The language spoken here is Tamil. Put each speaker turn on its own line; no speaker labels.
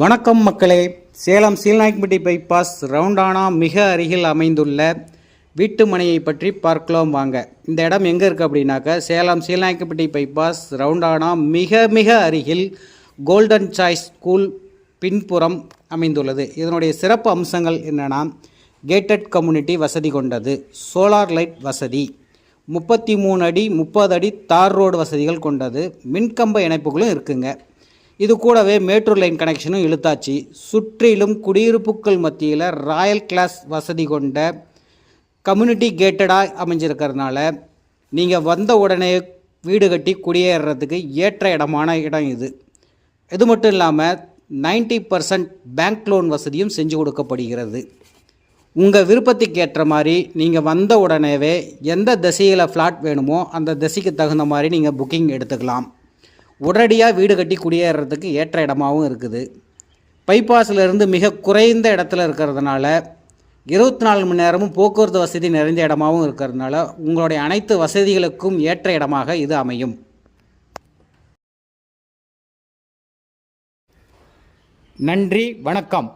வணக்கம் மக்களே. சேலம் சீலநாயக்கன்பட்டி பைபாஸ் ரவுண்டானா மிக அருகில் அமைந்துள்ள வீட்டு மனையை பற்றி பார்க்கலாம் வாங்க. இந்த இடம் எங்கே இருக்குது அப்படின்னாக்கா சேலம் சீலநாயக்கன்பட்டி பைபாஸ் ரவுண்டானா மிக மிக அருகில் கோல்டன் சாய்ஸ் ஸ்கூல் பின்புறம் அமைந்துள்ளது. இதனுடைய சிறப்பு அம்சங்கள் என்னென்னா, கேட்டட் கம்யூனிட்டி வசதி கொண்டது, சோலார் லைட் வசதி, 33 அடி 30 அடி தார் ரோடு வசதிகள் கொண்டது, மின்கம்ப இணைப்புகளும் இருக்குங்க. இது கூடவே மேட்ரோ லைன் கனெக்ஷனும் இழுத்தாச்சு. சுற்றிலும் குடியிருப்புகள் மத்தியில் ராயல் கிளாஸ் வசதி கொண்ட கம்யூனிட்டி கேட்டடாக அமைஞ்சிருக்கிறதுனால நீங்கள் வந்த உடனே வீடு கட்டி குடியேறதுக்கு ஏற்ற இடம் இது. இது மட்டும் இல்லாமல் 90% பேங்க் லோன் வசதியும் செஞ்சு கொடுக்கப்படுகிறது. உங்கள் விருப்பத்துக்கு ஏற்ற மாதிரி நீங்கள் வந்த உடனேவே எந்த திசையில் ஃப்ளாட் வேணுமோ அந்த திசைக்கு தகுந்த மாதிரி நீங்கள் புக்கிங் எடுத்துக்கலாம். உடனடியாக வீடு கட்டி குடியேறதுக்கு ஏற்ற இடமாகவும் இருக்குது. பைபாஸில் இருந்து மிக குறைந்த இடத்துல இருக்கிறதுனால 24 மணி நேரமும் போக்குவரத்து வசதி நிறைந்த இடமாகவும் இருக்கிறதுனால உங்களுடைய அனைத்து வசதிகளுக்கும் ஏற்ற இடமாக இது அமையும். நன்றி, வணக்கம்.